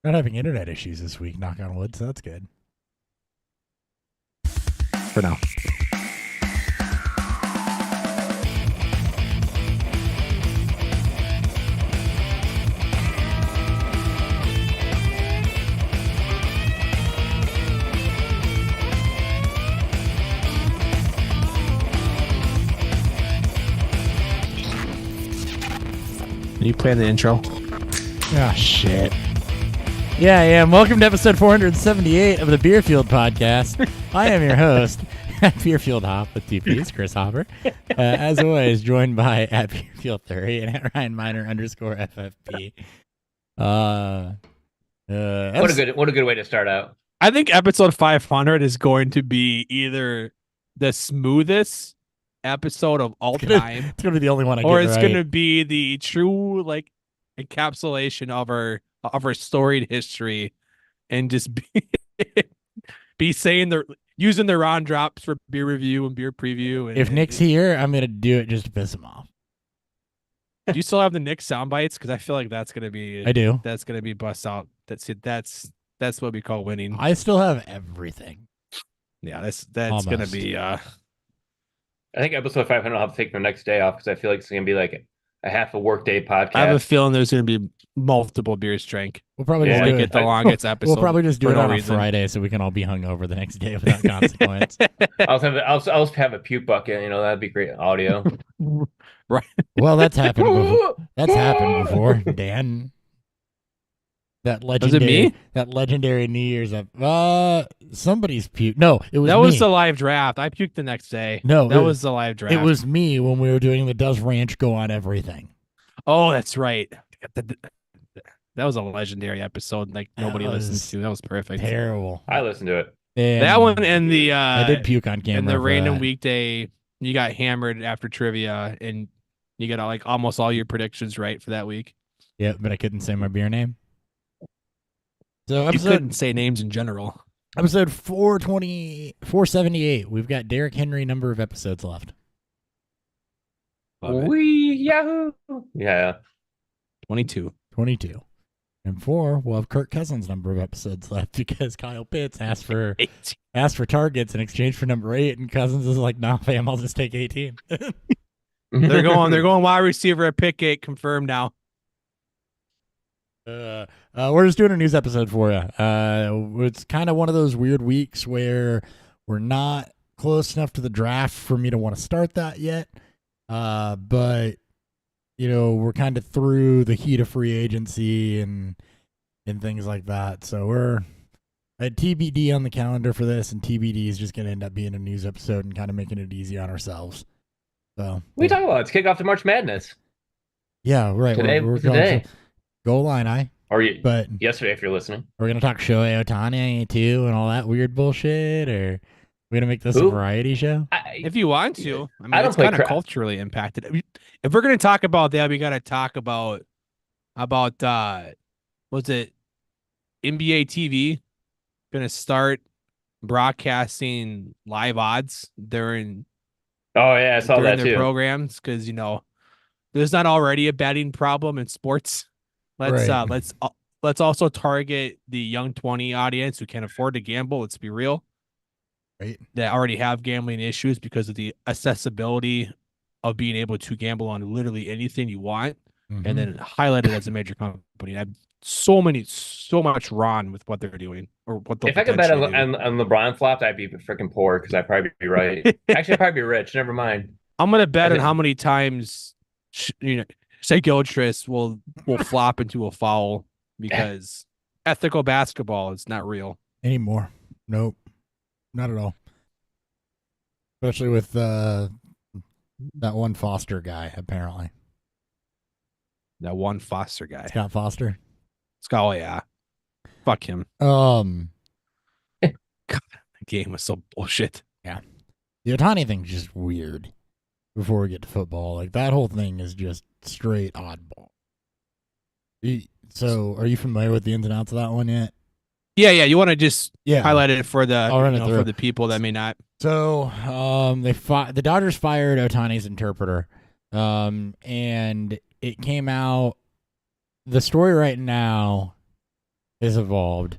Not having internet issues this week, knock on wood, so that's good. For now. Are you playing the intro? Ah, shit. Yeah, I am. Welcome to episode 478 of the Beerfield Podcast. I am your host, at Beerfield Hop with TP's, Chris Hopper. As always, joined by at Beerfield30 and at Ryan Miner _FFP. What a good way to start out. I think episode 500 is going to be either the smoothest episode of all time, It's gonna be the only one I or get it's right. going to be the true encapsulation of our storied history, and just be saying using the round drops for beer review and beer preview. And, If Nick's here, I'm gonna do it just to piss him off. do you still have the Nick sound bites? Because I feel like that's going to be I do. That's going to be bust out. That's what we call winning. I still have everything. Yeah, that's going to Almost. be. I think episode 500 I'll have to take the next day off because I feel like it's going to be like a half a workday podcast. I have a feeling there's going to be multiple beers drank. We'll probably Yeah, just Like do it the longest episode. We'll probably just do for it no on a reason. Friday so we can all be hungover the next day without consequence. I'll have a puke bucket. That'd be great audio. Well, that's happened before. That's happened before, Dan. That legendary, me? that legendary New Year's somebody's puke. No, it was That me. was the live draft. I puked the next day. No, that it- was the live draft. It was me when we were doing the Does Ranch Go on Everything. Oh, that's right. That was a legendary episode. Like nobody was listens to. That was perfect. Terrible. I listened to it. And That one and the I did puke on camera. and the for random that. weekday. You got hammered after trivia, and you got almost all your predictions right for that week. Yeah, but I couldn't say my beer name. So You couldn't say names in general. episode 478. We've got Derrick Henry number of episodes left. Love it. Wee Yahoo! Yeah. 22. 22. And 4, we'll have Kirk Cousins' number of episodes left because Kyle Pitts asked for targets in exchange for number 8, and Cousins is like, nah, fam, I'll just take 18. They're going wide receiver at pick 8, confirmed now. We're just doing a news episode for you. It's kind of one of those weird weeks where we're not close enough to the draft for me to want to start that yet. But we're kind of through the heat of free agency and things like that. So we're at TBD on the calendar for this, and TBD is just going to end up being a news episode and kind of making it easy on ourselves. So What are you talking about? Let's kick off the March Madness. yeah, right. Today. We're going Today. to Goal Line, Or but yesterday, if you're listening. we're going to talk Shohei Ohtani too and all that weird bullshit, or we're going to make this a Who? variety show? If you want to, I mean, I don't it's play kind of cra- culturally impacted. If we're going to talk about that, we got to talk about was it NBA TV going to start broadcasting live odds during Oh, yeah, I saw during that their too. programs, because there's not already a betting problem in sports. Let's Right. let's also target the young 20 audience who can't afford to gamble. Let's be real. Right. That already have gambling issues because of the accessibility of being able to gamble on literally anything you want, Mhm. and then highlight it as a major company. I have so much wrong with what they're doing, or what they'll If I could bet potentially do. on LeBron flopped, I'd be freaking poor because I'd probably be right. Actually, I'd probably be rich. Never mind. I'm gonna bet I on think- how many times Shea Gilchrist will flop into a foul, because ethical basketball is not real. Anymore. Nope. Not at all. Especially with that one Foster guy, apparently. That one Foster guy. Scott Foster. Oh yeah, fuck him. Um, The game was so bullshit. the Otani thing's just weird. Before we get to football, like that whole thing is just straight oddball. So, are you familiar with the ins and outs of that one yet? Yeah. You want to just Yeah. highlight it for the I'll run it for through. the people that may not. So, the Dodgers fired Otani's interpreter, and it came out. The story right now has evolved.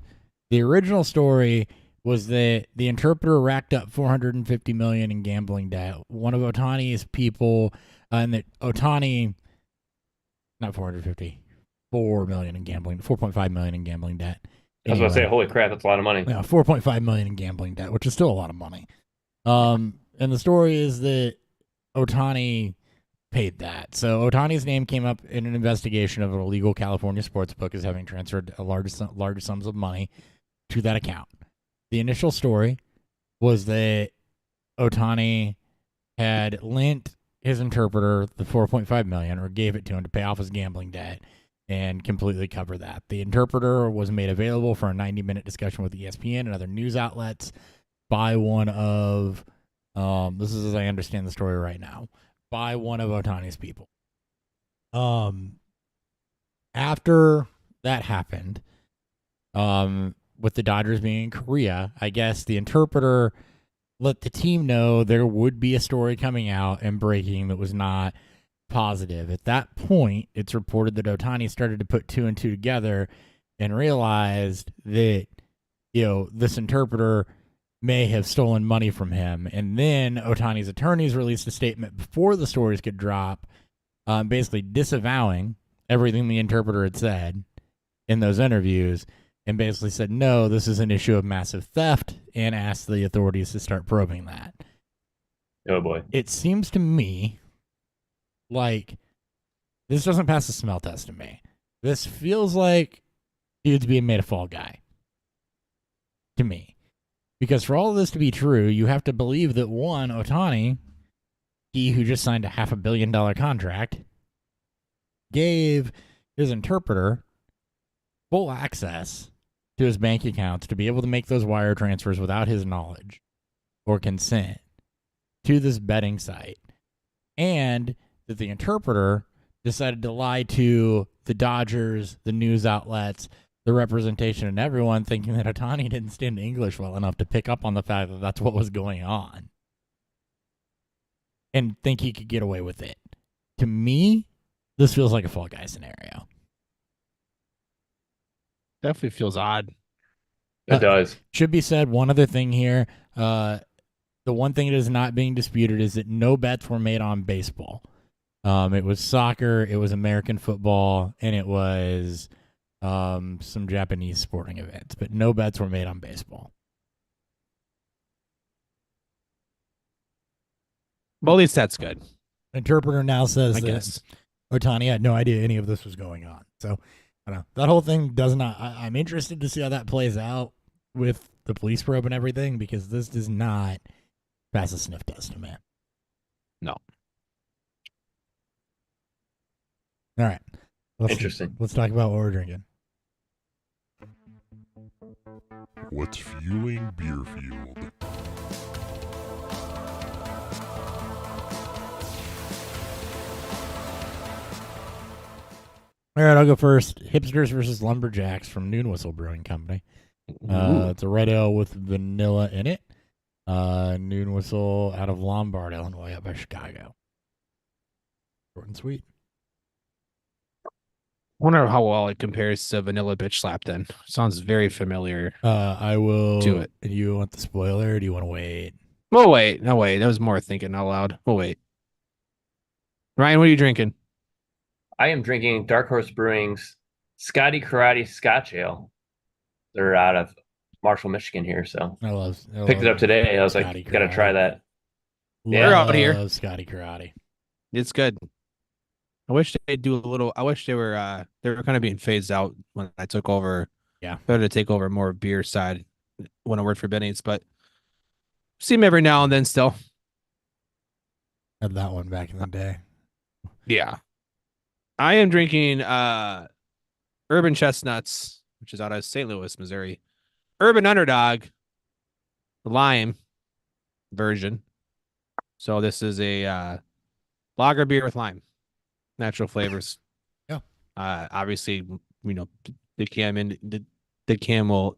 The original story was that the interpreter racked up $450 million in gambling debt. One of Otani's people, and that Otani, not 450, $4 million in gambling, $4.5 million in gambling debt. I was about to say, holy crap, that's a lot of money. Yeah, $4.5 million in gambling debt, which is still a lot of money. And the story is that Otani paid that. So Otani's name came up in an investigation of an illegal California sportsbook as having transferred large sums of money to that account. The initial story was that Otani had lent his interpreter the $4.5 million, or gave it to him to pay off his gambling debt and completely cover that. The interpreter was made available for a 90-minute discussion with ESPN and other news outlets by one of, this is as I understand the story right now, by one of Otani's people. After that happened, with the Dodgers being in Korea, I guess the interpreter let the team know there would be a story coming out and breaking that was not positive. At that point, it's reported that Otani started to put two and two together and realized that, this interpreter may have stolen money from him. And then Otani's attorneys released a statement before the stories could drop, basically disavowing everything the interpreter had said in those interviews, and basically said, no, this is an issue of massive theft, and asked the authorities to start probing that. Oh, boy. It seems to me like this doesn't pass the smell test to me. This feels like dude's being made a fall guy to me. Because for all of this to be true, you have to believe that, one, Otani, he who just signed a $500 million contract, gave his interpreter full access to his bank accounts to be able to make those wire transfers without his knowledge or consent to this betting site, and that the interpreter decided to lie to the Dodgers, the news outlets, the representation, and everyone, thinking that Otani didn't stand English well enough to pick up on the fact that that's what was going on and think he could get away with it. To me, this feels like a fall guy scenario. Definitely feels odd. It does. Should be said, one other thing here. The one thing that is not being disputed is that no bets were made on baseball. It was soccer, it was American football, and it was some Japanese sporting events, but no bets were made on baseball. Well, at least that's good. Interpreter now says I that guess. Otani had no idea any of this was going on. So, I don't know. That whole thing does not. I'm interested to see how that plays out with the police probe and everything, because this does not pass a sniff test to me. No. All right. Interesting. Let's talk about what we're drinking. What's fueling Beerfield? All right, I'll go first. Hipsters versus Lumberjacks from Noon Whistle Brewing Company. It's a red ale with vanilla in it. Noon Whistle out of Lombard, Illinois, up by Chicago. Short and sweet. Wonder how well it compares to Vanilla Bitch Slap then. Sounds very familiar. I will do it. Do you want the spoiler or do you want to wait? Oh, wait. No, wait. That was more thinking out loud. Oh, wait. Ryan, what are you drinking? I am drinking Dark Horse Brewing's Scotty Karate Scotch Ale. They're out of Marshall, Michigan here, so picked it up today. I was Scotty like, gotta try that. We're out here. Scotty Karate. It's good. I wish they'd do a little. I wish they were kind of being phased out when I took over. Yeah. Better to take over more beer side when I worked for Benny's, but see them every now and then still. Had that one back in the day. Yeah. I am drinking Urban Chestnuts, which is out of St. Louis, Missouri. Urban Underdog, the lime version. So this is a lager beer with lime, natural flavors. Yeah. Obviously, the can will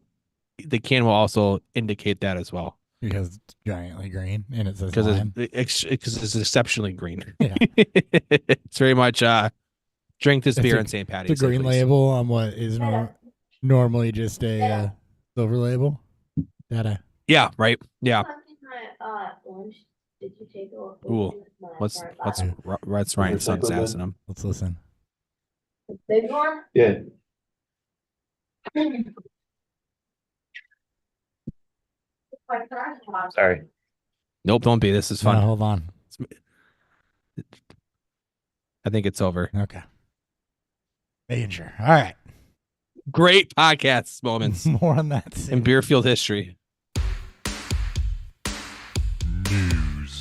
also indicate that as well, because it's giantly green and it says because lime. it's exceptionally green. Yeah. It's very much drink this beer on St. Patty's. It's a green please. label on what is normal. Normally just a silver label. Data. Yeah, right. Yeah. Did you take Ooh, what's Ryan's son's asking him? Let's listen. Big one? Yeah. Sorry. Nope, don't be. This is No, fun. hold on. I think it's over. Okay. Making sure. All right. Great podcast moments More on that in soon. Beerfield history. News.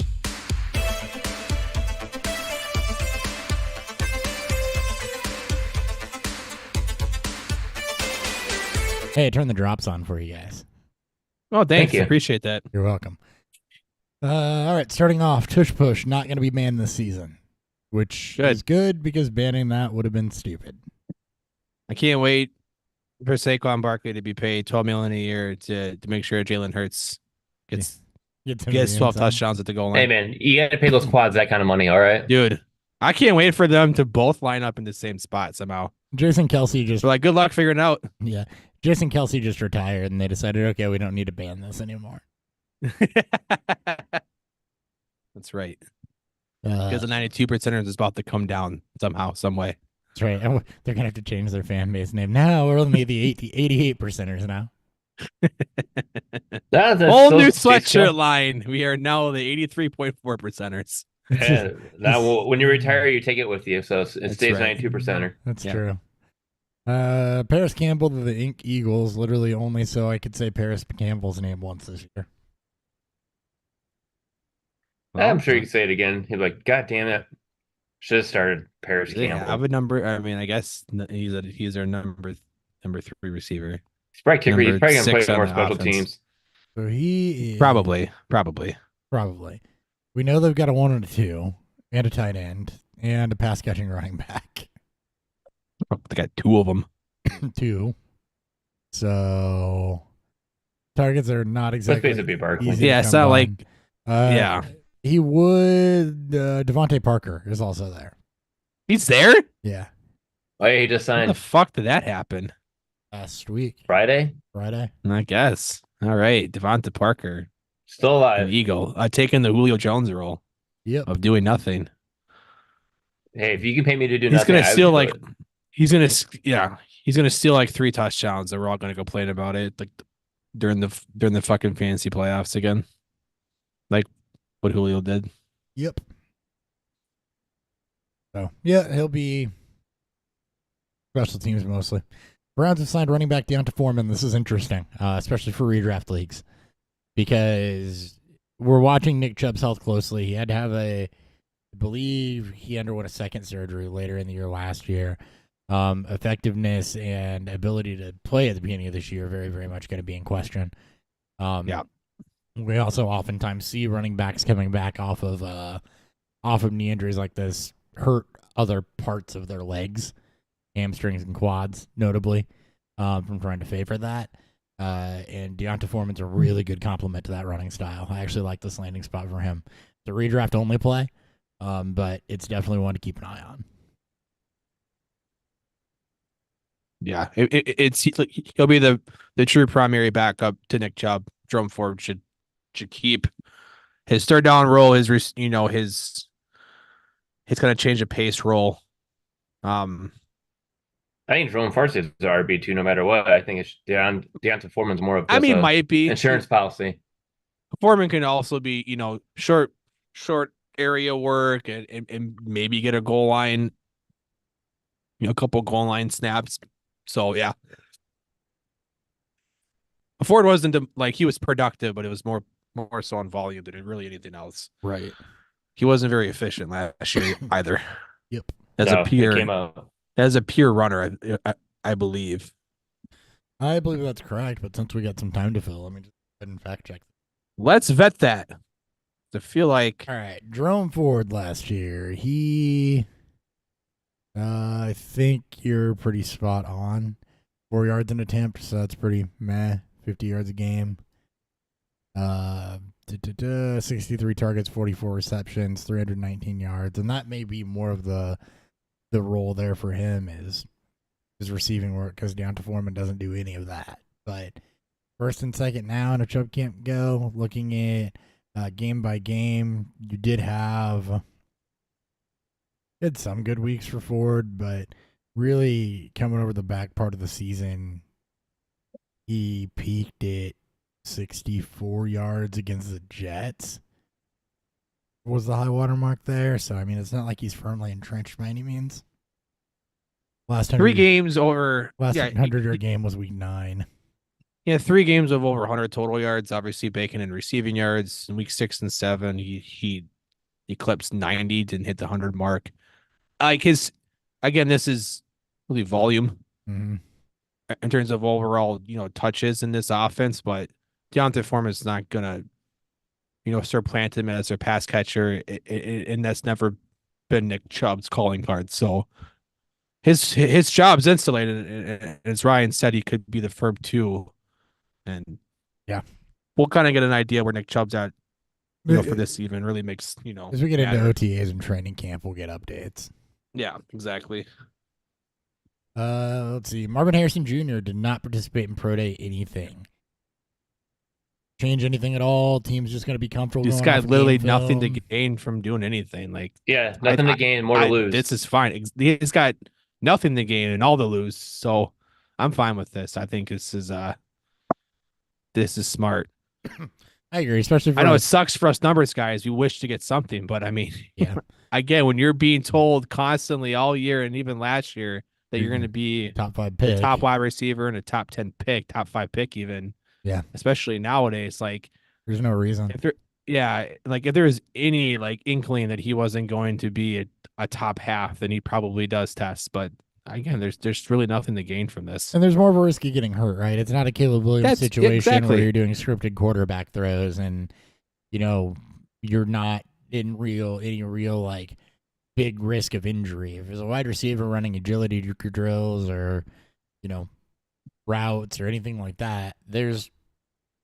Hey, turn the drops on for you guys. Oh, thanks. you. Appreciate that. You're welcome. All right, starting off, Tush Push not going to be banned this season, which Good. is good because banning that would have been stupid. I can't wait for Saquon Barkley to be paid $12 million a year to make sure Jalen Hurts gets Get to the 12 end zone. touchdowns at the goal line. Hey, man, you got to pay those quads that kind of money, all right? Dude, I can't wait for them to both line up in the same spot somehow. Jason Kelsey just So, like, good luck figuring it out. yeah. Jason Kelsey just retired, and they decided, okay, we don't need to ban this anymore. That's right. Uh, Because the 92% is about to come down somehow, some way. That's right. And they're gonna have to change their fan base name. Now we're only the 88 percenters now. That's Whole so new statistical. sweatshirt line. We are now the 83.4 percenters. Yeah, that will, when you retire, you take it with you, so it That's stays right. 92 percenter. That's Yeah. true. Paris Campbell to the Ink Eagles, literally only so I could say Paris Campbell's name once this year. I'm sure you can say it again. He'd be like, God damn it. Should have started Paris They Campbell. have a number. I mean, I guess he's our number 3 receiver. He's probably kicker. He's number probably going to play 6 on more the special offense. teams. So he is Probably. Probably. We know they've got a 1 and a 2, and a tight end, and a pass catching running back. Oh, they got 2 of them. 2. So targets are not Let's exactly face it, be Barkley. easy to Yeah, it's come not by. like Yeah. He would. Devontae Parker is also there. he's there. Yeah. Oh, yeah, he just How the signed fuck did that happen? Last week, Friday. Friday. I guess. All right, Devonta Parker, Still an alive. Eagle, taking the Julio Jones role Yep. of doing nothing. Hey, if you can pay me to do He's nothing, gonna I would steal do like it. he's gonna steal like 3 touchdowns, and we're all gonna complain about it like during the fucking fantasy playoffs again, like what Julio did. Yep. So yeah, he'll be special teams mostly. Browns have signed running back Deonta Foreman. This is interesting, especially for redraft leagues, because we're watching Nick Chubb's health closely. He had to have I believe he underwent a second surgery later in the year last year. Effectiveness and ability to play at the beginning of this year very, very much going to be in question. Yeah. We also oftentimes see running backs coming back off of knee injuries like this hurt other parts of their legs, hamstrings and quads, notably, from trying to favor that. And Deonta Foreman's a really good complement to that running style. I actually like this landing spot for him. It's a redraft only play, but it's definitely one to keep an eye on. Yeah, it's like he'll be the true primary backup to Nick Chubb. Jerome Ford should keep his third down role. His his kind of change of pace role. I think Jerome Ford is RB2 no matter what. I think it's Deonta Foreman's more of just a might be insurance policy. Foreman can also be short area work and maybe get a goal line, a couple goal line snaps. So yeah, Ford wasn't like he was productive, but it was more so on volume than really anything else. Right. He wasn't very efficient last year either. Yep. As So, a pure it came out. runner, I believe. I believe that's correct, but since we got some time to fill, let me just go ahead and fact check. Let's vet that. I feel like All right, Jerome Ford last year, I think you're pretty spot on. 4 yards an attempt, so that's pretty meh. 50 yards a game. 63 targets, 44 receptions, 319 yards, and that may be more of the role there for him is his receiving work because Deonta Foreman doesn't do any of that. But first and second now, and if Chubb can't go, looking at game by game, you did have had some good weeks for Ford, but really coming over the back part of the season, he peaked at 64 yards against the Jets. Was the high water mark there? So I mean, it's not like he's firmly entrenched by any means. Last 3 games over. Last 100-yard game was week 9. Yeah, 3 games of over 100 total yards. Obviously, Bacon in receiving yards. In week 6 and 7, he eclipsed 90, didn't hit the 100 mark. Like again, this is really volume in terms of overall, touches in this offense. But Deonta Foreman's not gonna, supplant him as their pass catcher, and that's never been Nick Chubb's calling card. So his job's insulated, and as Ryan said, he could be the firm 2. And yeah, we'll kind of get an idea where Nick Chubb's at, for this season. Really makes, as we get into OTAs and training camp, we'll get updates. Yeah, exactly. Let's see. Marvin Harrison Jr. did not participate in Pro Day anything. Change anything at all? Team's just going to be comfortable. This guy literally nothing to gain from doing anything. Like, yeah, nothing to gain, more to lose. This is fine. He's got nothing to gain and all to lose. So I'm fine with this. I think this is smart. I agree, especially for I know it sucks for us numbers guys. We wish to get something, but I mean, yeah. Again, when you're being told constantly all year and even last year that you're going to be top 5 pick, top wide receiver and a top 10 pick, top 5 pick even. Yeah. Especially nowadays, like there's no reason. If there is any like inkling that he wasn't going to be a top half, then he probably does test. But again, there's really nothing to gain from this. And there's more of a risk of getting hurt, right? It's not a Caleb Williams situation where you're doing scripted quarterback throws and you're not in any real like big risk of injury. If there's a wide receiver running agility drills or routes or anything like that, there's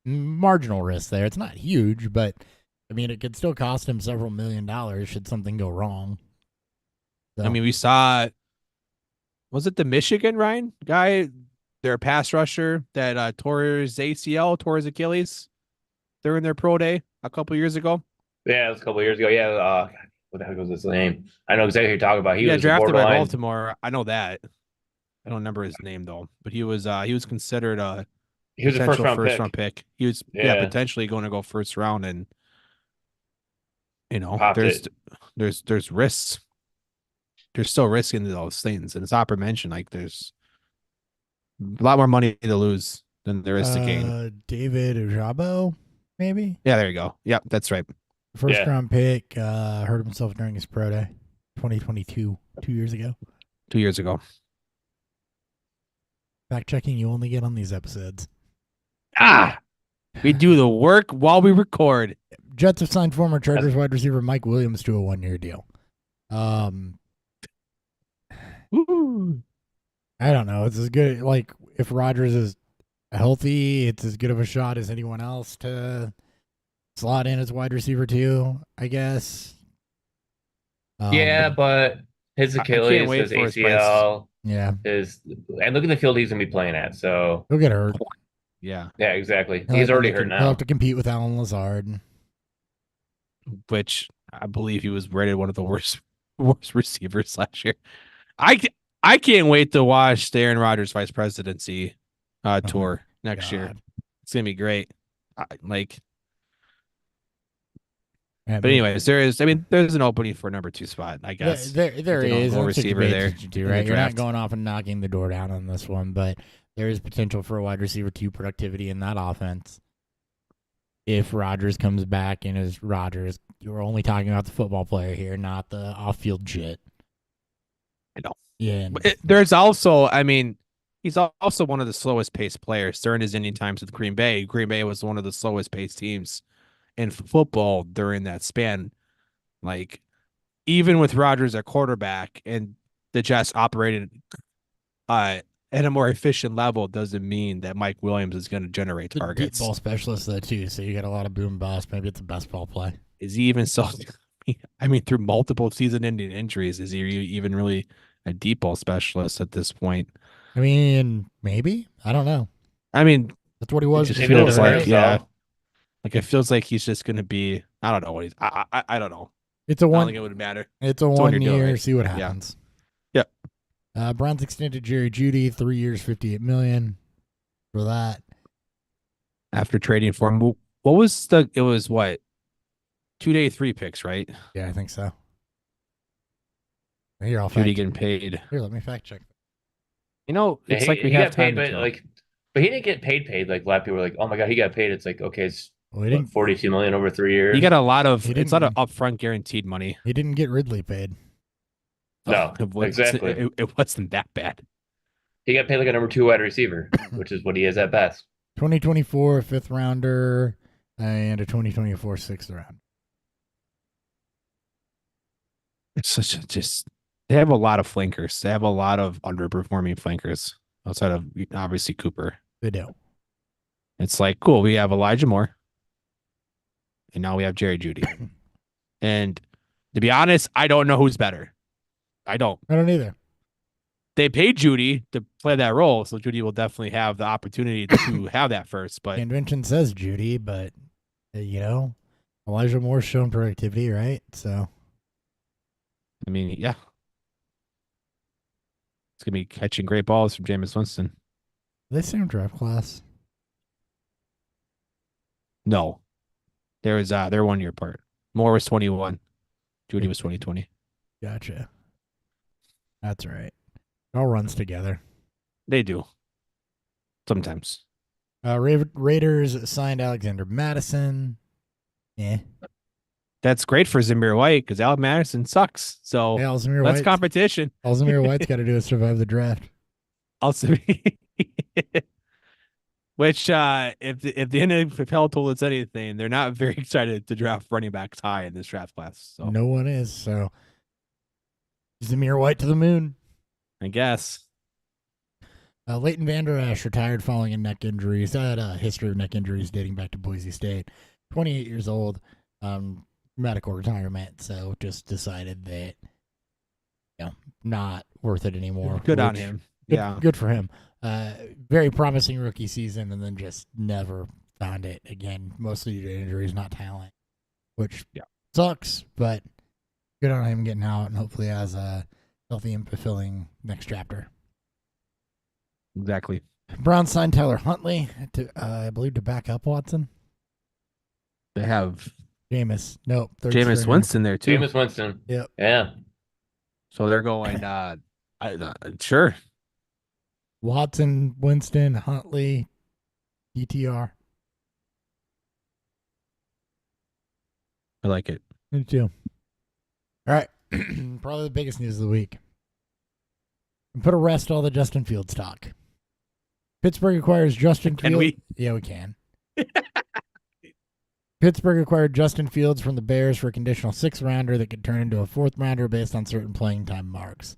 marginal risk there. It's not huge, but I mean it could still cost him several $1 million should something go wrong. So. I mean, we saw, was it the Michigan Ryan guy, their pass rusher that tore his ACL, tore his Achilles during their pro day a couple years ago? Yeah, it was a couple years ago. Yeah, what the heck was his name? I know exactly who you're talking about. He was drafted by Baltimore. I know that. I don't remember his name though, but he was considered a first round pick. He was potentially going to go first round, and there's risks. There's still risk in those things, and as Opera mentioned, like there's a lot more money to lose than there is to gain. David Ojabo, maybe. Yeah, there you go. Yep, that's right. First round pick, hurt himself during his pro day, 2022, 2 years ago. 2 years ago. Fact checking you only get on these episodes. We do the work while we record. Jets have signed former Chargers wide receiver Mike Williams to a 1-year deal. I don't know. It's as good. Like if Rodgers is healthy, it's as good of a shot as anyone else to slot in as wide receiver too, I guess. But his Achilles, his ACL, and look at the field he's gonna be playing at. So he'll get hurt. Yeah, exactly. He's already hurt now. He'll have to compete with Allen Lazard, which I believe he was rated one of the worst receivers last year. I can't wait to watch the Aaron Rodgers vice presidency tour next year. It's gonna be great. But anyways, there's an opening for number 2 spot, I guess. There is a receiver there, right? You're not going off and knocking the door down on this one, but there is potential for a wide receiver 2 productivity in that offense. If Rodgers comes back and is Rodgers, we're only talking about the football player here, not the off-field shit. I know. Yeah. There's also, he's also one of the slowest paced players during his inning times with Green Bay. Green Bay was one of the slowest paced teams in football during that span. Like, even with Rodgers at quarterback and the Jets operated at a more efficient level, doesn't mean that Mike Williams is going to generate targets. Deep ball specialist though too, so you got a lot of boom bust. Maybe it's a best ball play. Is he even so? Through multiple season-ending injuries, is he even really a deep ball specialist at this point? I mean, maybe. I don't know. I mean, That's what he was. it just Maybe feels that's like, right, yeah. so. Like, it feels like he's just going to be, I don't know what he's, I don't know. It's a I don't one. think it would matter. It's a when 1 you're doing year. it. See what Yeah. happens. Yep. Browns extended Jerry Jeudy 3 years, $58 million for that. After trading for him, what was it was what? 2-day 3 picks, right? Yeah, I think so. Here, I'll Judy fact. getting paid. Here, let me fact check. You know, Yeah, it's he, like we he have got paid, time to but kill. but he didn't get paid. Like a lot of people were like, "Oh my god, he got paid." It's like, okay, it's Well, he what, didn't. 42 million over 3 years. You got a lot of, He it's a lot of didn't- upfront guaranteed money. He didn't get Ridley paid. No, It wasn't- exactly. It wasn't that bad. He got paid like a number 2 wide receiver, which is what he is at best. 2024 5th rounder and a 2024 6th round. It's such a they have a lot of flankers. They have a lot of underperforming flankers outside of obviously Cooper. They do. It's like, cool, we have Elijah Moore. And now we have Jerry Jeudy. And to be honest, I don't know who's better. I don't. I don't either. They paid Jeudy to play that role, so Jeudy will definitely have the opportunity to have that first. But Convention says Jeudy, but Elijah Moore's shown productivity, right? So I mean, yeah. It's gonna be catching great balls from Jameis Winston. they same draft class. No. They're 1 year apart. Moore was 21. Jeudy was 2020. Gotcha. That's right. It all runs together. They do. Sometimes. Raiders signed Alexander Madison. Yeah. That's great for Zamir White because Alec Madison sucks. So Hey, Alzamir that's White's, competition. Alzamir White's got to do is survive the draft. Also, which if the NFL told us anything, they're not very excited to draft running backs high in this draft class. So No one is. So Zamir White to the moon. I guess. Leighton Vander Esch retired following a neck injury. He's had a history of neck injuries dating back to Boise State. 28 years old. Medical retirement. So just decided that, not worth it anymore. Good on him. Yeah. Good for him. Very promising rookie season, and then just never found it again. Mostly due to injuries, not talent, which sucks. But good on him getting out, and hopefully has a healthy and fulfilling next chapter. Exactly. Browns signed Tyler Huntley to, I believe, to back up Watson. They have Jameis, nope. Jameis Winston there too. Jameis Winston. Yep. Yeah. So they're going. Sure. Watson, Winston, Huntley, DTR. I like it. Me too. All right. Probably the biggest news of the week. Put to rest all the Justin Fields talk. Pittsburgh acquires Justin Can Fields. we? Yeah, we can. Pittsburgh acquired Justin Fields from the Bears for a conditional 6th rounder that could turn into a 4th rounder based on certain playing time marks.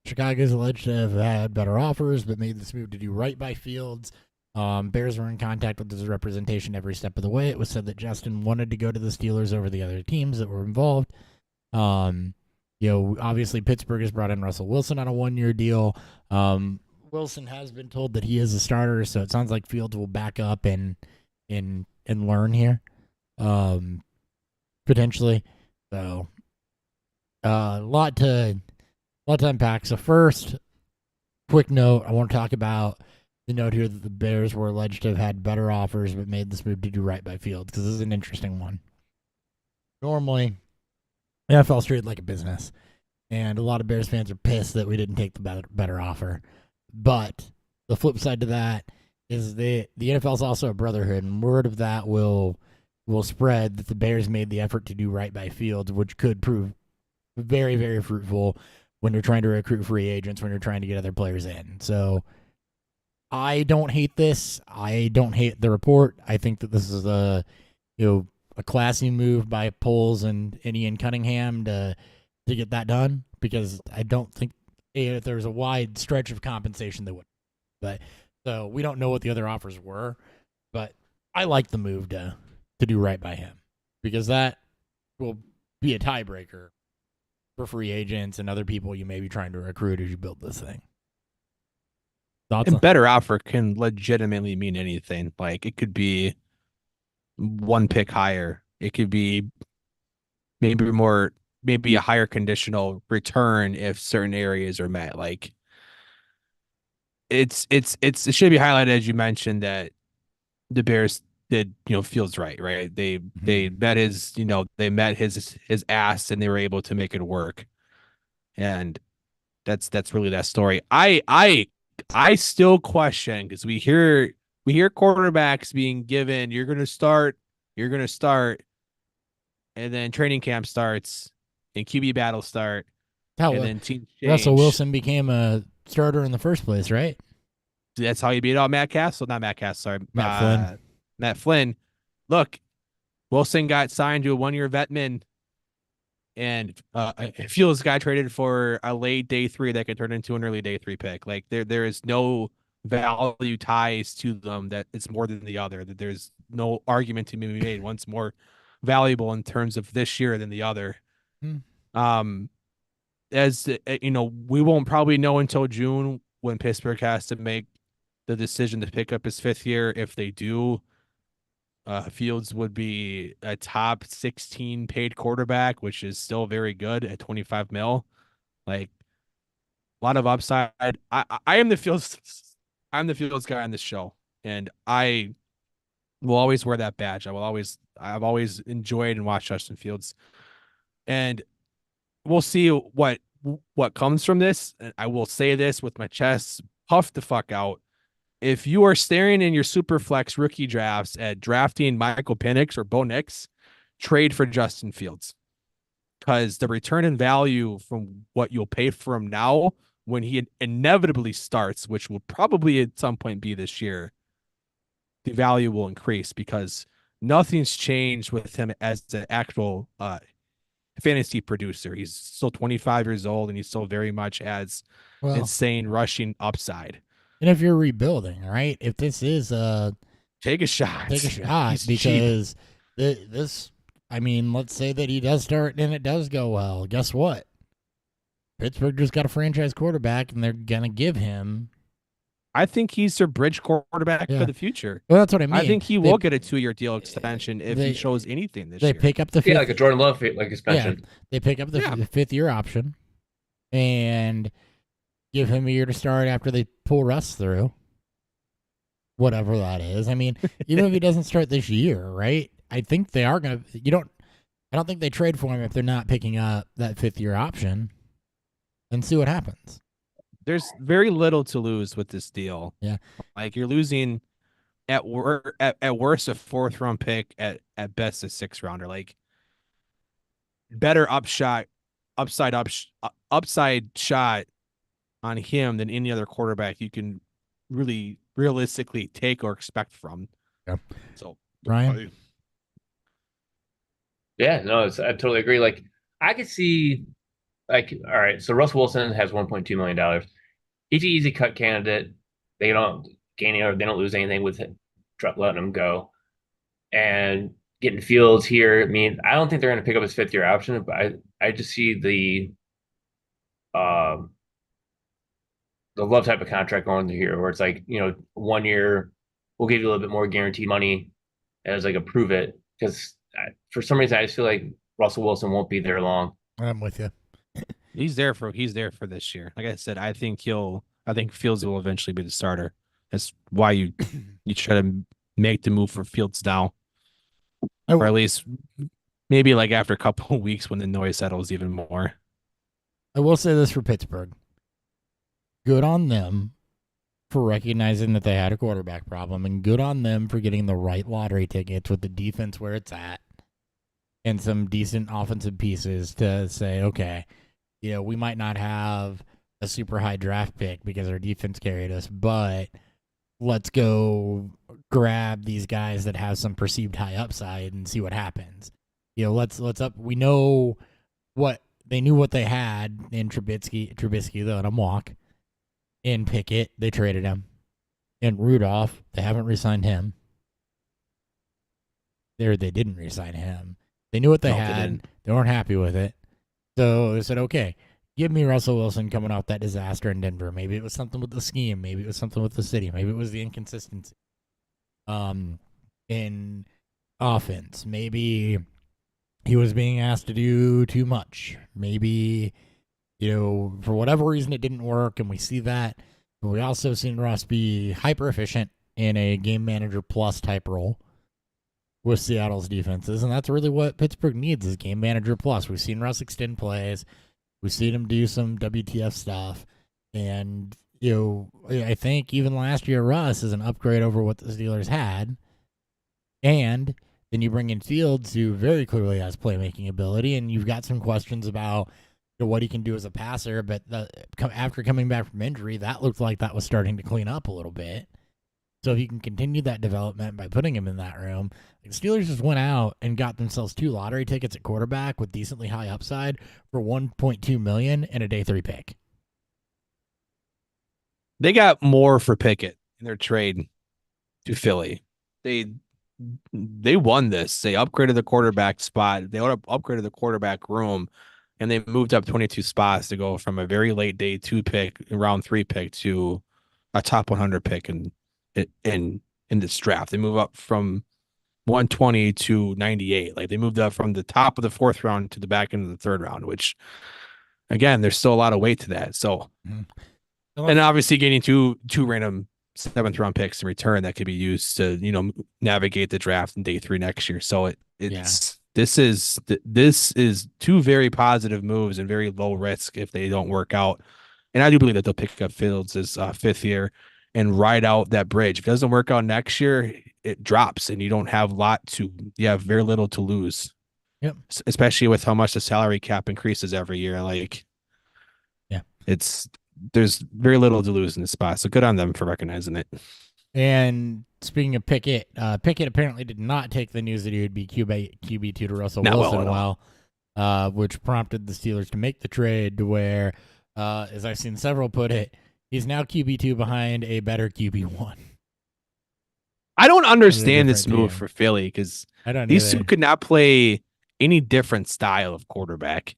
Chicago is alleged to have had better offers, but made this move to do right by Fields. Bears were in contact with his representation every step of the way. It was said that Justin wanted to go to the Steelers over the other teams that were involved. Obviously Pittsburgh has brought in Russell Wilson on a 1-year deal. Wilson has been told that he is a starter, so it sounds like Fields will back up and learn here, potentially. So, a lot to unpack. So first, quick note: I want to talk about the note here that the Bears were alleged to have had better offers, but made this move to do right by Fields, because this is an interesting one. Normally, the NFL is treated like a business, and a lot of Bears fans are pissed that we didn't take the better offer. But the flip side to that is the NFL is also a brotherhood, and word of that will spread that the Bears made the effort to do right by Fields, which could prove very, very fruitful when you're trying to recruit free agents, when you're trying to get other players in. So I don't hate this. I don't hate the report. I think that this is a classy move by Poles and Ian Cunningham to get that done, because I don't think if there's a wide stretch of compensation they would. But so we don't know what the other offers were, but I like the move to do right by him, because that will be a tiebreaker for free agents and other people you may be trying to recruit as you build this thing. Thoughts And on better offer can legitimately mean anything. Like it could be one pick higher. It could be maybe a higher conditional return if certain areas are met. Like it should be highlighted, as you mentioned, that the Bears did, Fields right. They met his ass and they were able to make it work. And that's really that story. I still question, because we hear quarterbacks being given, you're gonna start, and then training camp starts and QB battles start, how and then teams Russell change. Wilson became a starter in the first place, right? That's how you beat out Matt Castle. Not Matt Castle, sorry. Matt Flynn. Matt Flynn. Look, Wilson got signed to a 1-year vet min, and Fields got traded for a late day 3 that could turn into an early day 3 pick. Like there is no value ties to them that it's more than the other. That there's no argument to be made. One's more valuable in terms of this year than the other. As we won't probably know until June when Pittsburgh has to make the decision to pick up his 5th year. If they do, Fields would be a top 16 paid quarterback, which is still very good at 25 mil. Like a lot of upside. I am the Fields. I'm the Fields guy on this show, and I will always wear that badge. I've always enjoyed and watched Justin Fields, and we'll see what comes from this. And I will say this with my chest puffed the fuck out. If you are staring in your super flex rookie drafts at drafting Michael Penix or Bo Nix, trade for Justin Fields, because the return in value from what you'll pay for him now when he inevitably starts, which will probably at some point be this year, the value will increase because nothing's changed with him as an actual fantasy producer. He's still 25 years old and he still very much has insane rushing upside. And if you're rebuilding, right? If this is take a shot because this, I mean, let's say that he does start and it does go well. Guess what? Pittsburgh just got a franchise quarterback and they're gonna give him. I think he's their bridge quarterback for the future. Well, that's what I mean. I think he will get a 2-year deal extension if he shows anything this year. They pick up the like a Jordan Love like extension. Yeah, they pick up the 5th year option and give him a year to start after they pull Russ through. Whatever that is. I mean, even if he doesn't start this year, right? I think they are gonna. I don't think they trade for him if they're not picking up that 5th year option, and see what happens. There's very little to lose with this deal. Yeah, like you're losing at worst a 4th round pick, at best a 6th rounder. Like better upside shot on him than any other quarterback you can really realistically take or expect from. Yeah. So Ryan. Yeah, no, I totally agree. Like I could see, like, all right, so Russell Wilson has $1.2 million. He's an easy cut candidate. They don't gain or they don't lose anything with it, letting him go. And getting Fields here, I mean, I don't think they're going to pick up his 5th year option, but I just see the Love type of contract going through here, where it's like 1 year, we'll give you a little bit more guaranteed money as like a prove it, because for some reason I just feel like Russell Wilson won't be there long. I'm with you. He's there for this year. Like I said, I think Fields will eventually be the starter. That's why you try to make the move for Fields now, or at least maybe like after a couple of weeks when the noise settles even more. I will say this for Pittsburgh. Good on them for recognizing that they had a quarterback problem, and good on them for getting the right lottery tickets with the defense where it's at and some decent offensive pieces to say, okay, we might not have a super high draft pick because our defense carried us, but let's go grab these guys that have some perceived high upside and see what happens. Let's up. We know what they knew what they had in Trubisky, though, and I'm walk. In Pickett, they traded him. And Rudolph, they haven't re-signed him. They didn't re-sign him. They knew what they had. They weren't happy with it. So they said, okay, give me Russell Wilson coming off that disaster in Denver. Maybe it was something with the scheme. Maybe it was something with the city. Maybe it was the inconsistency in offense. Maybe he was being asked to do too much. Maybe, for whatever reason it didn't work, and we see that. But we also seen Russ be hyper efficient in a game manager plus type role with Seattle's defenses, and that's really what Pittsburgh needs is game manager plus. We've seen Russ extend plays. We've seen him do some WTF stuff, and I think even last year Russ is an upgrade over what the Steelers had, and then you bring in Fields, who very clearly has playmaking ability, and you've got some questions about what he can do as a passer, but after coming back from injury, that looked like that was starting to clean up a little bit. So if you can continue that development by putting him in that room, the Steelers just went out and got themselves 2 lottery tickets at quarterback with decently high upside for $1.2 million and a day 3 pick. They got more for Pickett in their trade to Philly. They won this. They upgraded the quarterback spot. They upgraded the quarterback room, and they moved up 22 spots to go from a very late day 2 pick, round 3 pick to a top 100 pick in this draft. They move up from 120 to 98. Like they moved up from the top of the 4th round to the back end of the 3rd round, which again, there's still a lot of weight to that. So, and obviously getting two random 7th round picks in return that could be used to, navigate the draft in day 3 next year. So this is 2 very positive moves and very low risk if they don't work out. And I do believe that they'll pick up Fields' 5th year and ride out that bridge. If it doesn't work out next year, it drops and you don't have you have very little to lose. Yep. Especially with how much the salary cap increases every year. There's very little to lose in this spot. So good on them for recognizing it. And speaking of Pickett, Pickett apparently did not take the news that he would be QB2 to Russell Wilson which prompted the Steelers to make the trade to where, as I've seen several put it, he's now QB2 behind a better QB1. I don't understand this move for Philly because these two could not play any different style of quarterback.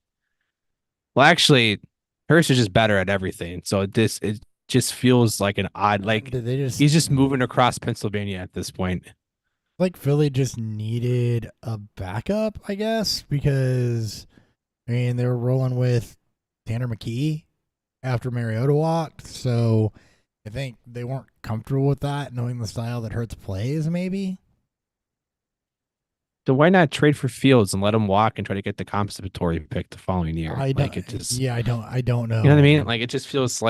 Well, actually, Hurst is just better at everything. So it just feels like an odd, he's just moving across Pennsylvania at this point. Like Philly just needed a backup, I guess, because they were rolling with Tanner McKee after Mariota walked. So I think they weren't comfortable with that, knowing the style that Hurts plays, maybe. So why not trade for Fields and let him walk and try to get the compensatory pick the following year? I don't know. You know what I mean? Like it just feels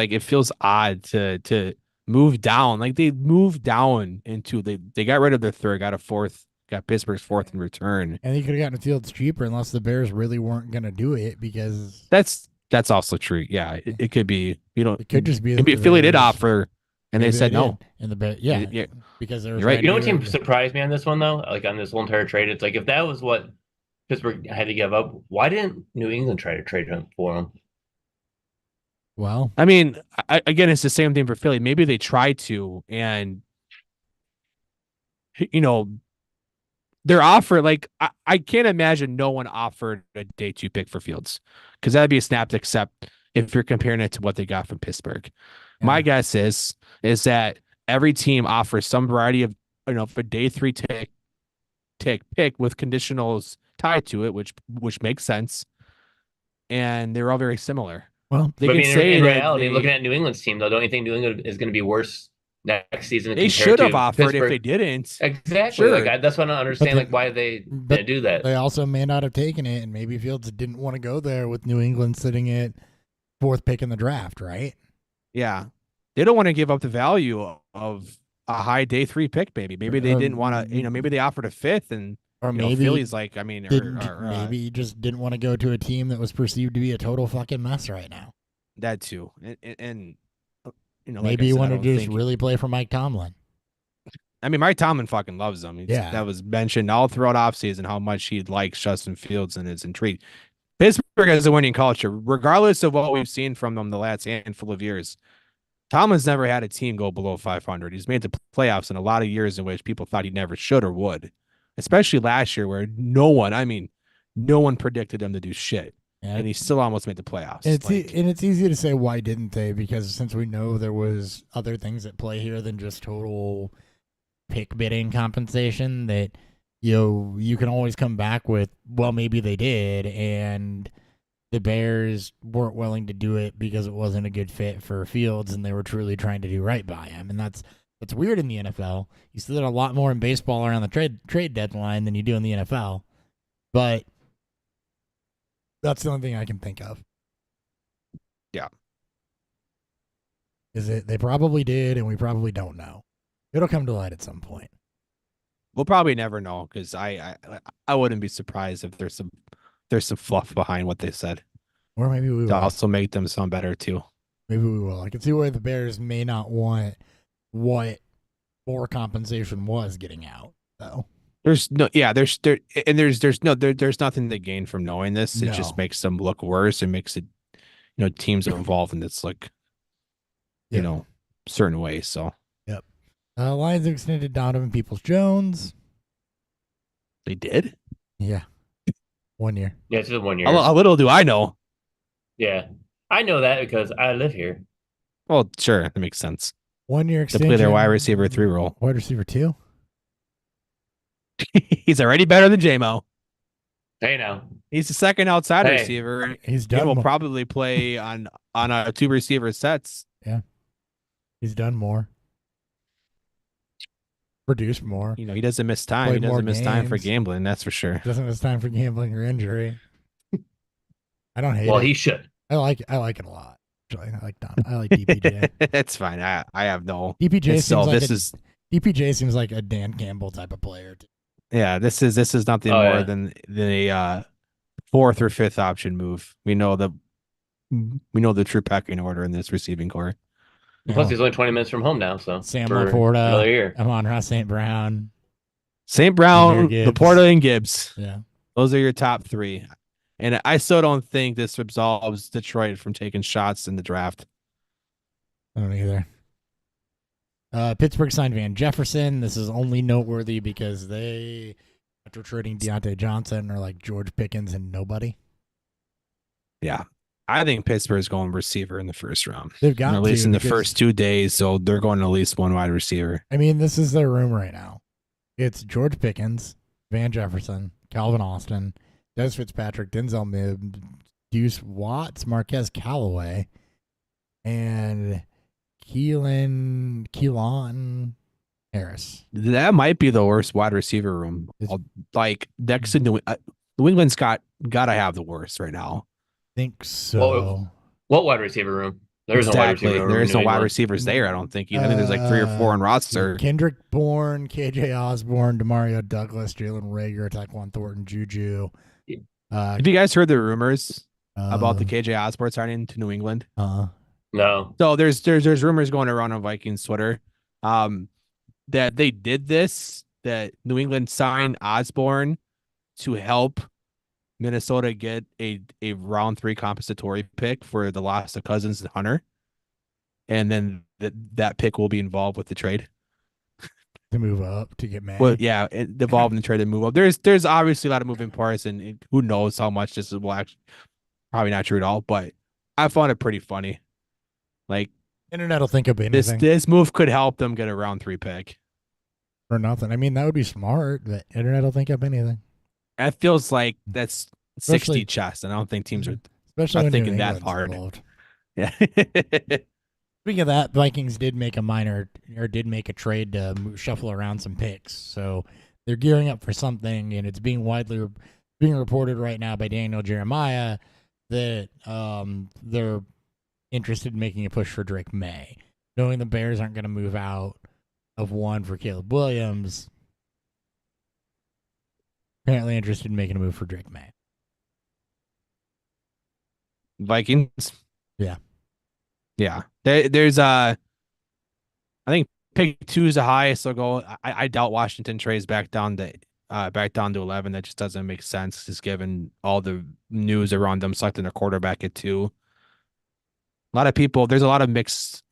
odd to move down. Like they moved down into they got rid of their 3rd, got a 4th, got Pittsburgh's 4th in return. And they could have gotten Fields cheaper unless the Bears really weren't going to do it because that's also true. Yeah, it could be. It could just be. Maybe Philly did offer. And they said no. And because they were right. What team surprised me on this one though? Like on this whole entire trade, it's like if that was what Pittsburgh had to give up, why didn't New England try to trade him for him? Well, I mean, again, it's the same thing for Philly. Maybe they tried to, and their offer. Like I can't imagine no one offered a day 2 pick for Fields because that'd be a snap to accept if you're comparing it to what they got from Pittsburgh. Yeah. My guess is that every team offers some variety of, for day 3 pick with conditionals tied to it, which makes sense. And they're all very similar. Well, in reality, looking at New England's team, though, don't you think New England is going to be worse next season? They should have offered Pittsburgh? If they didn't. Exactly. Sure. That's what I don't understand. Why they didn't do that. They also may not have taken it, and maybe Fields didn't want to go there with New England sitting at 4th pick in the draft, right? Yeah. They don't want to give up the value of a high day 3 pick, maybe. Maybe they didn't want to, maybe they offered a 5th and or maybe Philly's like, maybe you just didn't want to go to a team that was perceived to be a total fucking mess right now. That too. And maybe you want to just really play for Mike Tomlin. I mean, Mike Tomlin fucking loves him. That was mentioned all throughout offseason how much he likes Justin Fields and is intrigued. Pittsburgh has a winning culture, regardless of what we've seen from them the last handful of years. Tomlin's never had a team go below 500. He's made the playoffs in a lot of years in which people thought he never should or would, especially last year where no one predicted him to do shit. and he still almost made the playoffs. And Like, it's easy to say why didn't they, because since we know there was other things at play here than just total pick bidding compensation, that you can always come back with, well, maybe they did, and the Bears weren't willing to do it because it wasn't a good fit for Fields, and they were truly trying to do right by him. And that's weird in the NFL. You see that a lot more in baseball around the trade deadline than you do in the NFL, but that's the only thing I can think of. Yeah. Is it they probably did, and we probably don't know. It'll come to light at some point. we'll probably never know, because I wouldn't be surprised if there's some fluff behind what they said Or maybe we to will. also make them sound better too. Maybe we will. I can see where the Bears may not want what more compensation was getting out, though. There's nothing to gain from knowing this. It No. just makes them look worse and makes it, teams involved in this, like, Yeah. certain ways. So Lions have extended Donovan Peoples-Jones. they did. Yeah. 1 year. Yeah, it's just 1 year. How little do I know? Yeah, I know that because I live here. Well, sure, that makes sense. 1 year To extension. play their wide receiver 3 role. Wide receiver 2? He's already better than JMO. Hey, now. He's the second outside Hey. receiver. He's He done will more. probably play on a 2 receiver sets. He's done more. Produced more. He doesn't miss time. Played He more doesn't miss time for games. gambling. That's for sure. Doesn't miss time for gambling or injury. I don't hate Well, it. he should. I like it a lot. Actually, I like Don. I like DPJ. That's fine. I have no. DPJ And so seems like this is DPJ seems like a Dan Campbell type of player. this is nothing Oh, more yeah. than a 4th or 5th option move. We know the true pecking order in this receiving core. Plus, he's only 20 minutes from home now, so Sam for Laporta, another year. Amon-Ra St. Brown. St. Brown, Gibbs. Laporta, and Gibbs. Yeah. Those are your top 3. And I still don't think this absolves Detroit from taking shots in the draft. I don't either. Pittsburgh signed Van Jefferson. This is only noteworthy because they, after trading Deontay Johnson, are like George Pickens and nobody. Yeah. I think Pittsburgh's going receiver in the first round. They've got At least to, in the because- first 2 days, so they're going at least one wide receiver. I mean, this is their room right now. It's George Pickens, Van Jefferson, Calvin Austin, Des Fitzpatrick, Denzel Mims, Deuce Watts, Marquez Callaway, and Keelan Harris. That might be the worst wide receiver room. Like next to New England's got to have the worst right now. Think so. Well, What wide receiver room? There's no wide receiver room. There is in no New wide England. receivers there. I don't think. I think there's like 3 or 4 on roster. Kendrick Bourne, KJ Osborne, Demario Douglas, Jalen Rager, Tyquan Thornton, Juju. Have you guys heard the rumors about the uh, KJ Osborne signing to New England? No. So there's rumors going around on Vikings Twitter, that they did this. That New England signed Osborne to help Minnesota get a round 3 compensatory pick for the loss of Cousins and Hunter, and then that pick will be involved with the trade. to move up to get mad. Well, yeah, involved in the trade and move up. There's obviously a lot of moving parts, and who knows how much this will actually probably not true at all. But I found it pretty funny. Like Internet will think of anything this move could help them get a round 3 pick. or nothing. I mean, that would be smart. The internet will think of anything, That feels like that's 60 Especially- chess, and I don't think teams are. especially Not when thinking New that England's hard. involved. Yeah. Speaking of that, Vikings did make a trade to shuffle around some picks. So they're gearing up for something, and it's being reported right now by Daniel Jeremiah that they're interested in making a push for Drake May, knowing the Bears aren't going to move out of one for Caleb Williams. Apparently interested in making a move for Drake May. Vikings. Yeah. Yeah. There's I think pick 2 is the highest. So go. I doubt Washington trades back down to 11. That just doesn't make sense, just given all the news around them selecting a quarterback at 2. A lot of people. There's a lot of mixed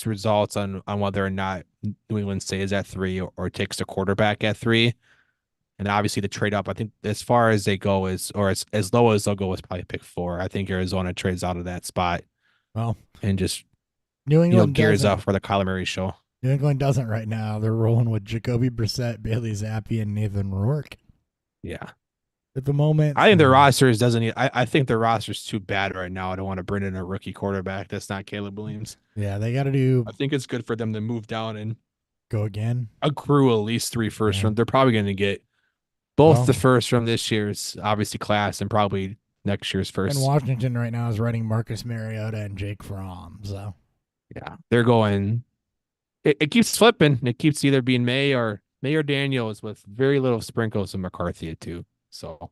results on whether or not New England stays at 3 or takes the quarterback at 3. And obviously the trade up, I think as far as they go is, or as low as they'll go is probably pick 4. I think Arizona trades out of that spot Well, and just, New England gears doesn't. up for the Kyler Murray show. New England doesn't right now. They're rolling with Jacoby Brissett, Bailey Zappi, and Nathan Rourke Yeah. at the moment. I think their so- rosters doesn't need, I think their roster's too bad right now. I don't want to bring in a rookie quarterback. That's not Caleb Williams. Yeah, they got to do I think it's good for them to move down and go again. accrue at least 3 first Yeah. round. They're probably going to get both Well- the first from this year's obviously class and probably next year's first. And Washington right now is running Marcus Mariota and Jake Fromm. So Yeah, they're going. It keeps flipping. It keeps either being May or Daniels with very little sprinkles of McCarthy too. So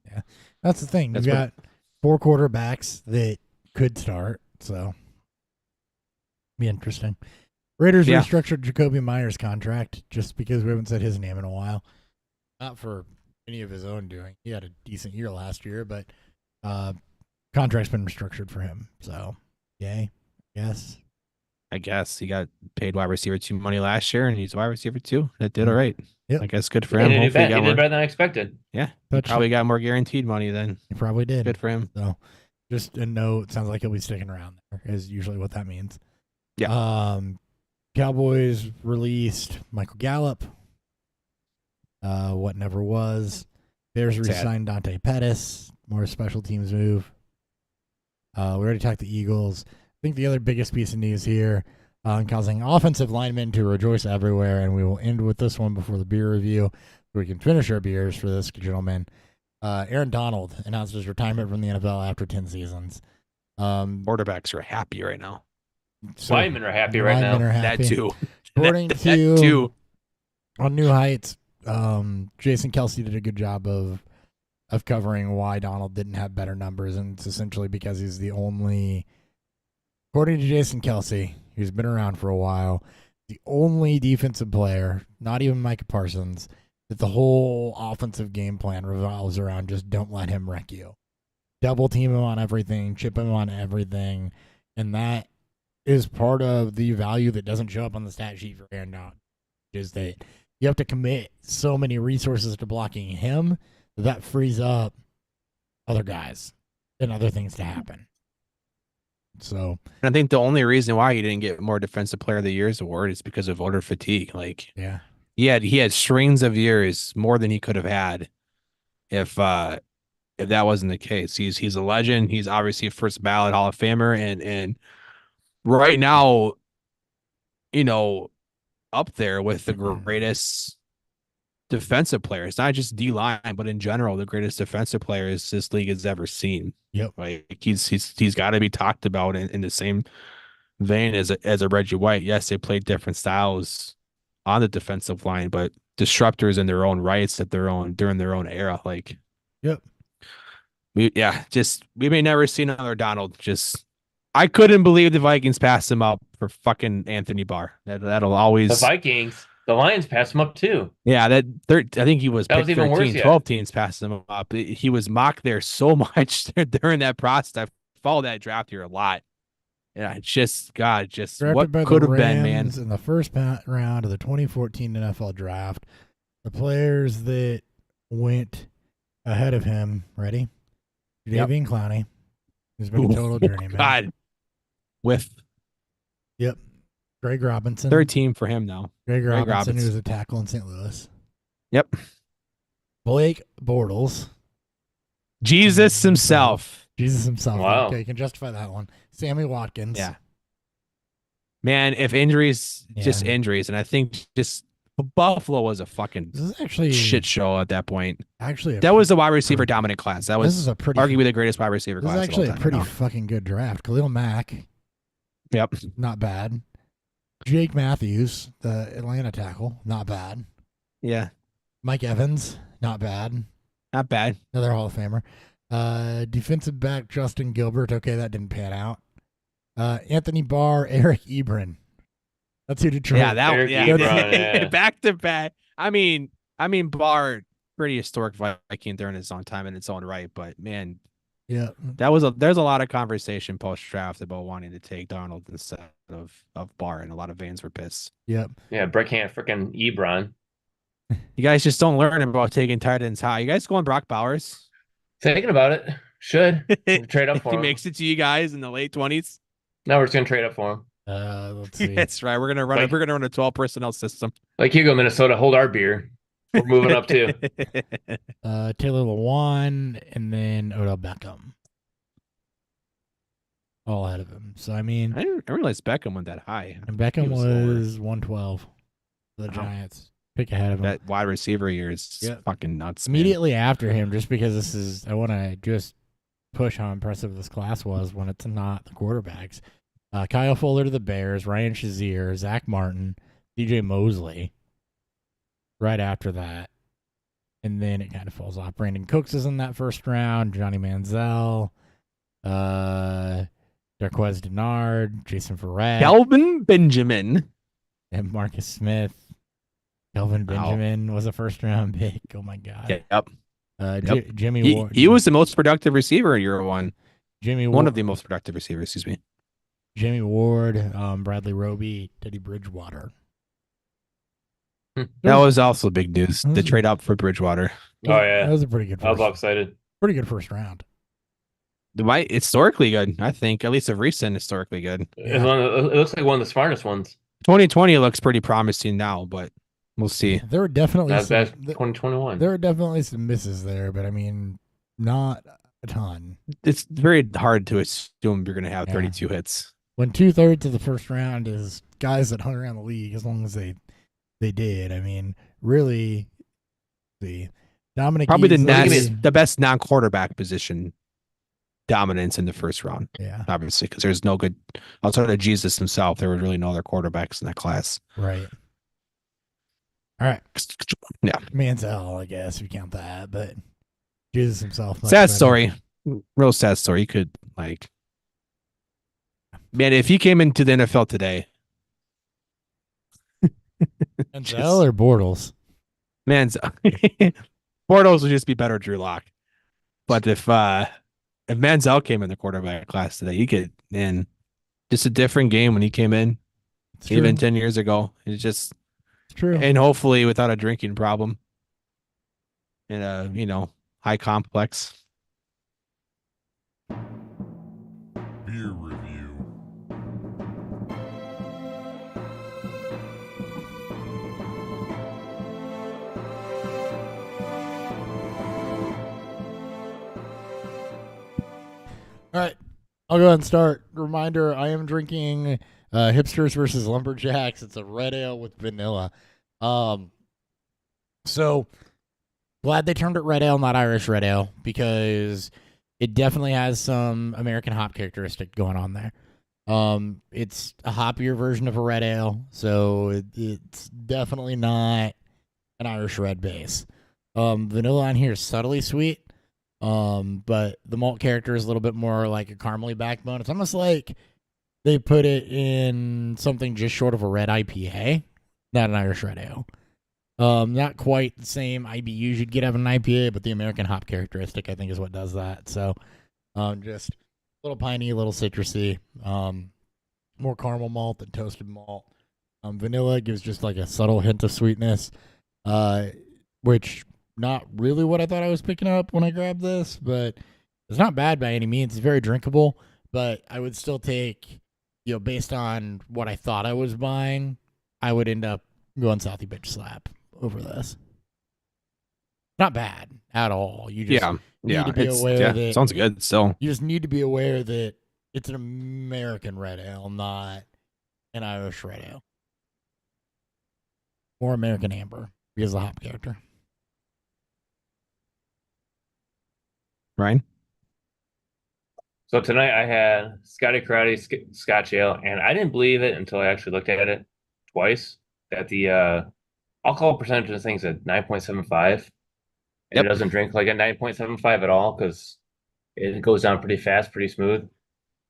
that's the thing. That's You've what- got 4 quarterbacks that could start. So be interesting. Raiders Yeah. restructured Jacoby Myers' contract just because we haven't said his name in a while. Not for any of his own doing. He had a decent year last year, but contract's been restructured for him. So yay. Yes. I guess he got paid wide receiver 2 money last year, and he's wide receiver 2. That did all right. Yep. I guess good for He him. did, Hopefully, he he got did more. better than I expected. Probably got more guaranteed money then. He probably did. Good for him. So just a note, sounds like he'll be sticking around there, is usually what that means. Yeah. Cowboys released Michael Gallup. What never was. Bears Sad. re-signed Dante Pettis. More special teams move. We already talked the Eagles. I think the other biggest piece of news here, causing offensive linemen to rejoice everywhere, and we will end with this one before the beer review, so we can finish our beers for this gentleman. Aaron Donald announced his retirement from the NFL after 10 seasons. Quarterbacks are happy right now. So Linemen are happy right now. linemen are happy. That too. According that to too. on New Heights, Jason Kelsey did a good job of covering why Donald didn't have better numbers, and it's essentially because he's the only, according to Jason Kelsey, who's been around for a while, the only defensive player, not even Micah Parsons, that the whole offensive game plan revolves around just don't let him wreck you. Double team him on everything, chip him on everything, and that is part of the value that doesn't show up on the stat sheet for Aaron Donald, is that you have to commit so many resources to blocking him that frees up other guys and other things to happen. So, And I think the only reason why he didn't get more Defensive Player of the Year's award is because of voter fatigue. Like yeah. he had strings of years more than he could have had if that wasn't the case. He's a legend. He's obviously a first ballot Hall of Famer, and right now, up there with the greatest defensive players, not just D line, but in general, the greatest defensive players this league has ever seen. Yep. Like he's got to be talked about in the same vein as a Reggie White. Yes, they played different styles on the defensive line, but disruptors in their own rights during their own era. Like, Yep. we may never see another Donald. I couldn't believe the Vikings passed him up for fucking Anthony Barr. That'll always The Vikings, the Lions passed him up too. Yeah, I think he was That was picked even 13, worse yet. 12 teams passed him up. He was mocked there so much during that process. I followed that draft here a lot. Yeah, Drafted what by could the have been, man. Rams in the first round of the 2014 NFL draft. The players that went ahead of him, ready? Yep. Davian Clowney, who's been a total journeyman. God, with Yep. Greg Robinson. 13 for him now. Greg Robinson, Robinson. who was a tackle in St. Louis. Yep. Blake Bortles. Jesus himself. Jesus himself. Wow. Okay, you can justify that one. Sammy Watkins. Yeah. Man, if injuries, just Yeah. injuries, and I think just Buffalo was a fucking This is actually shit show at that point. Actually, That was the wide receiver dominant class. That this was is a pretty. arguably the greatest wide receiver This is class. actually of a all time, pretty you know? fucking good draft. Khalil Mack, Yep. not bad. Jake Matthews, the Atlanta tackle, not bad. Yeah. Mike Evans, not bad. Not bad. Another Hall of Famer. Defensive back Justin Gilbert. Okay, that didn't pan out. Anthony Barr, Eric Ebron. That's who Detroit. Yeah, that Eric yeah. Ebron, yeah. Back to back. I mean, Barr, pretty historic Viking during his own time in its own right, but man, Yeah. there's a lot of conversation post draft about wanting to take Donald instead of Barr, and a lot of fans were pissed. Yep. Yeah, Breck can't freaking Ebron. You guys just don't learn about taking tight ends high. You guys going Brock Bowers? Thinking about it. Should trade up If for he him. makes it to you guys in the late 20s. No, we're just gonna trade up for him. Let's see. That's right. We're gonna run a 12 personnel system. Like Hugo, Minnesota, hold our beer. We're moving up too. Taylor Lewan and then Odell Beckham. All ahead of him. So I mean, I didn't realize Beckham went that high. and Beckham He was lower. was 112 for the Wow. Giants. Pick ahead of him. That wide receiver year is Yep. fucking nuts. man. Immediately after him, just because I want to just push how impressive this class was when it's not the quarterbacks. Kyle Fuller to the Bears, Ryan Shazier, Zach Martin, DJ Mosley. Right after that. And then it kind of falls off. Brandon Cooks is in that first round. Johnny Manziel. Darquez Denard. Jason Verrett. Kelvin Benjamin. And Marcus Smith. Kelvin Wow. Benjamin was a first round pick. Oh my God. Yep. Jimmy He, Ward. he was the most productive receiver in year one. Jimmy One Ward, of the most productive receivers, excuse me. Jimmy Ward, Bradley Roby, Teddy Bridgewater. That was also big news. The Mhm. trade up for Bridgewater. Oh yeah, That was a pretty good I was all first, excited. pretty good first round. Historically good, I think. At least of recent, historically good. It looks like one of the smartest ones. 2020 looks pretty promising now, but we'll see. There were definitely That's some, 2021. there were definitely some misses there, but I mean, not a ton. It's very hard to assume you're going to have Yeah. 32 hits. When 2/3 of the first round is guys that hung around the league as long as they did. I mean, really, the Dominic Probably Easley- the best non-quarterback position dominance in the first round, Yeah, obviously, because there's no good outside of Jesus himself. There were really no other quarterbacks in that class. right. All right, Yeah, Manziel, I guess if you count that, but Jesus himself. much sad better. story, real sad story. He could man, if he came into the NFL today, Manziel or Bortles? man's Bortles would just be better Drew Lock. But if Manziel came in the quarterback class today, he could, man, just a different game when he came in, It's even true. 10 years ago. It's just, It's true. and hopefully without a drinking problem in a, high complex. Beer review. All right, I'll go ahead and start. Reminder: I am drinking Hipsters versus Lumberjacks. It's a red ale with vanilla. So glad they turned it red ale, not Irish red ale, because it definitely has some American hop characteristic going on there. It's a hoppier version of a red ale, so it's definitely not an Irish red base. Vanilla on here is subtly sweet. But the malt character is a little bit more like a caramely backbone. It's almost like they put it in something just short of a red IPA, not an Irish red ale. Not quite the same IBUs you'd get out of an IPA, but the American hop characteristic, I think, is what does that. So, just a little piney, a little citrusy, more caramel malt than toasted malt. Vanilla gives just like a subtle hint of sweetness, which not really what I thought I was picking up when I grabbed this, but it's not bad by any means. It's very drinkable, but I would still take, based on what I thought I was buying, I would end up going Southie Bitch Slap over this. Not bad at all. You just need to be aware that sounds good still. you just need to be aware that it's an American red ale, not an Irish red ale. Or American amber because of the hop character. Ryan? So tonight I had Scotty Karate Scotch Ale, and I didn't believe it until I actually looked at it twice. That the alcohol percentage of this thing's at 9.75. Yep. It doesn't drink like a 9.75 at all because it goes down pretty fast, pretty smooth.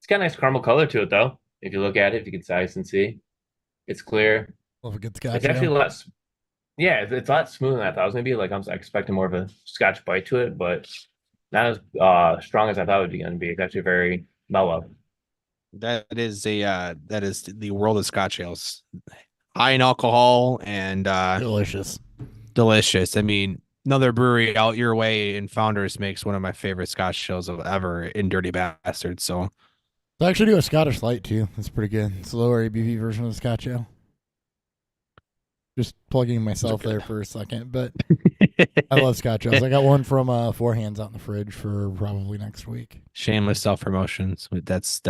It's got a nice caramel color to it though. If you look at it, if you can size and see, it's clear. Love a good Scotch It's actually ale. a lot. Yeah, it's a lot smoother than I thought. I was maybe like I'm expecting more of a Scotch bite to it, but not as strong as I thought it would be going to be. It's actually very mellow. That is the world of Scotch ales. High in alcohol and Delicious. delicious. I mean, another brewery out your way in Founders makes one of my favorite Scotch shows of ever in Dirty Bastard. So I actually do a Scottish Light too. That's pretty good. It's a lower ABV version of the Scotch Ale. Just plugging myself there for a second, but I love Scotch Ales. I got one from Four Hands out in the fridge for probably next week. shameless self promotions. That's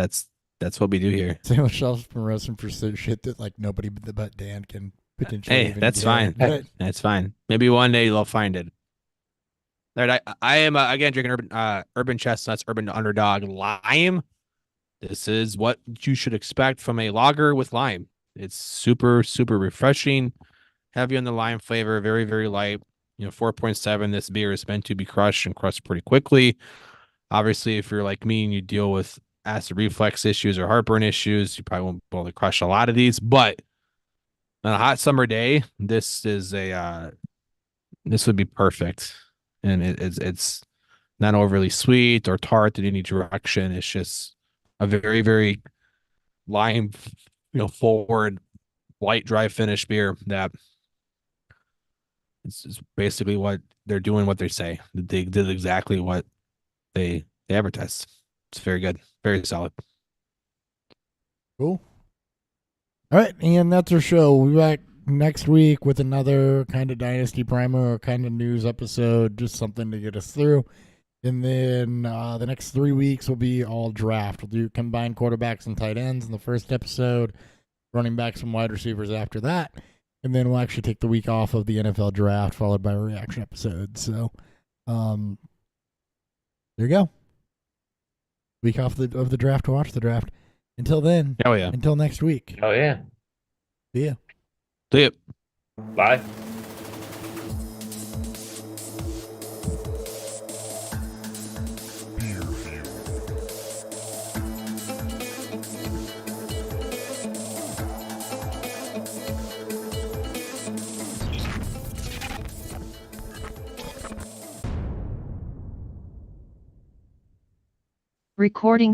what we do here. Same with self promotion for shit that like nobody but Dan can potentially. Hey, even that's get. fine. But That's fine. Maybe one day they'll find it. All right, I am again drinking Urban Chestnuts, Urban Underdog Lime. This is what you should expect from a lager with lime. It's super, super refreshing, heavy on the lime flavor, very, very light. 4.7. This beer is meant to be crushed and crushed pretty quickly. Obviously, if you're like me and you deal with acid reflux issues or heartburn issues, you probably won't be able to crush a lot of these. But on a hot summer day, this would be perfect. And it's not overly sweet or tart in any direction. It's just a very, very lime, forward, light, dry finish beer that is basically what they're doing, what they say. They did exactly what they advertised. It's very good, very solid. cool. All right, and that's our show. We'll be back next week with another kind of Dynasty Primer or kind of news episode, just something to get us through. And then the next 3 weeks will be all draft. We'll do combined quarterbacks and tight ends in the first episode, running backs and wide receivers after that. And then we'll actually take the week off of the NFL draft, followed by a reaction episode. So there you go. Week off of the draft to watch the draft. Until then, Oh yeah. until next week. Oh yeah. See ya. See ya. Bye. Beer View. Recording